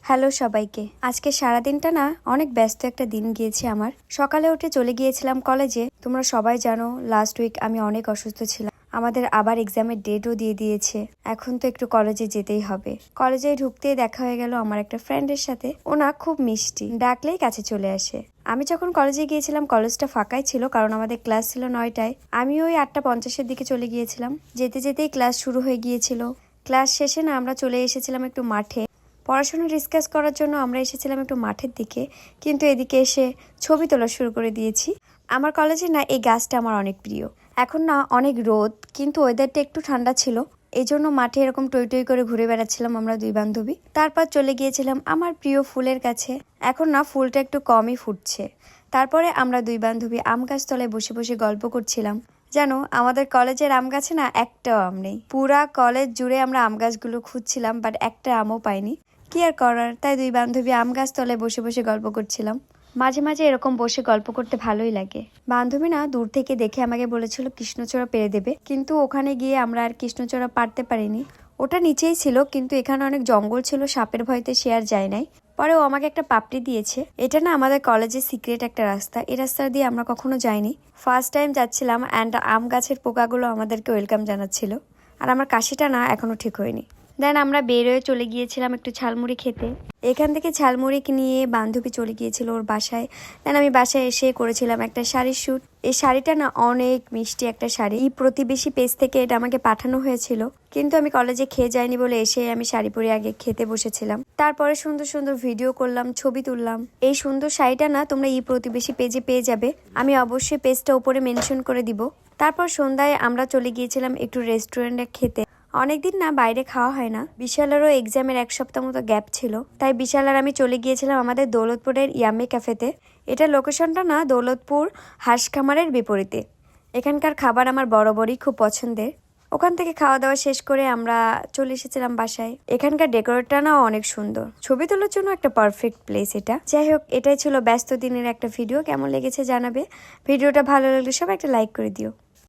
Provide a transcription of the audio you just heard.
Hello সবাইকে। আজকে সারাদিনটা না অনেক ব্যস্ত একটা দিন গিয়েছে আমার। সকালে উঠে চলে গিয়েছিলাম কলেজে। তোমরা সবাই জানো লাস্ট উইক আমি অনেক অসুস্থ ছিলাম। আমাদের আবার এক্সামের ডেটও দিয়ে দিয়েছে। এখন তো একটু কলেজে যেতেই হবে। কলেজে ঢুকতেই দেখা হয়ে গেল আমার একটা ফ্রেন্ডের সাথে। ও না খুব মিষ্টি, ডাকলেই কাছে চলে আসে। আমি যখন কলেজে গিয়েছিলাম কলেজটা ফাঁকাই ছিল, কারণ আমাদের ক্লাস ছিল 9টায়। আমি ওই 8:50-এর দিকে চলে গিয়েছিলাম। যেতে যেতেই ক্লাস শুরু হয়ে গিয়েছিল। ক্লাস শেষে না আমরা চলে এসেছিলাম একটু মাঠে। পড়াশোনা ডিসকাস করার জন্য আমরা এসেছিলাম একটু মাঠের দিকে, কিন্তু এদিকে এসে ছবি তোলা শুরু করে দিয়েছি। আমার কলেজে না এই গাছটা আমার অনেক প্রিয়। এখন না অনেক রোদ, কিন্তু ওয়েদারটা একটু ঠান্ডা ছিল, এই জন্য মাঠে এরকম টই টই করে ঘুরে বেড়াচ্ছিলাম আমরা দুই বান্ধবী। তারপর চলে গিয়েছিলাম আমার প্রিয় ফুলের কাছে। এখন না ফুলটা একটু কমই ফুটছে। তারপরে আমরা দুই বান্ধবী আম গাছ তলায় বসে বসে গল্প করছিলাম। জানো, আমাদের কলেজের আম গাছে না একটাও আম নেই। পুরা কলেজ জুড়ে আমরা আম গাছগুলো খুঁজছিলাম, বাট একটা আমও পাইনি। কি আর করার, তাই দুই বান্ধবী আম গাছ তলায় বসে বসে গল্প করছিলাম। মাঝে মাঝে এরকম বসে গল্প করতে ভালোই লাগে। বান্ধবী না দূর থেকে দেখে আমাকে বলেছিল কৃষ্ণচূড়া পেরে দেবে, কিন্তু ওখানে গিয়ে আমরা আর কৃষ্ণচূড়া পারতে পারিনি। ওটা নিচেই ছিল, কিন্তু এখানে অনেক জঙ্গল ছিল, সাপের ভয়তে সে আর যায় নাই। পরে ও আমাকে একটা পাপড়ি দিয়েছে। এটা না আমাদের কলেজের সিক্রেট একটা রাস্তা, এই রাস্তা দিয়ে আমরা কখনো যাইনি। ফার্স্ট টাইম যাচ্ছিলাম, অ্যান্ড আম গাছের পোকাগুলো আমাদেরকে ওয়েলকাম জানাচ্ছিল। আর আমার কাশিটা না এখনো ঠিক হয়নি। দেন আমরা বেরোয় চলে গিয়েছিলাম একটু ঝালমুড়ি খেতে। এখান থেকে ঝালমুড়ি নিয়ে বান্ধবী চলে গিয়েছিল ওর বাসায়। দেন আমি বাসায় এসে করেছিলাম একটা শাড়ির শ্যুট। এই শাড়িটা না অনেক মিষ্টি একটা শাড়ি। এই প্রতিবেশী পেজ থেকে এটা আমাকে পাঠানো হয়েছিল, কিন্তু আমি কলেজে খেয়ে যাইনি বলে এসে আমি শাড়ি পরে আগে খেতে বসেছিলাম। তারপরে সুন্দর সুন্দর ভিডিও করলাম, ছবি তুললাম। এই সুন্দর শাড়িটা না তোমরা এই প্রতিবেশী পেজে পেয়ে যাবে। আমি অবশ্যই পেজটা উপরে মেনশন করে দিব। তারপর সন্ধ্যায় আমরা চলে গিয়েছিলাম একটু রেস্টুরেন্টে খেতে। অনেকদিন না বাইরে খাওয়া হয় না। বিশালেরও এক্সামের 1 সপ্তাহ মতো গ্যাপ ছিল, তাই বিশাল আর আমি চলে গিয়েছিলাম আমাদের দৌলতপুরের ইয়ামি ক্যাফেতে। এটা লোকেশনটা না দৌলতপুর হাঁসখামারের বিপরীতে। এখানকার খাবার আমার বরাবরই খুব পছন্দের। ওখান থেকে খাওয়া দাওয়া শেষ করে আমরা চলে এসেছিলাম বাসায়। এখানকার ডেকোরেটটা না অনেক সুন্দর, ছবি তোলার জন্য একটা পারফেক্ট প্লেস এটা। যাই হোক, এটাই ছিল ব্যস্ত দিনের একটা ভিডিও। কেমন লেগেছে জানাবে। ভিডিওটা ভালো লাগলে সবাই একটা লাইক করে দিও।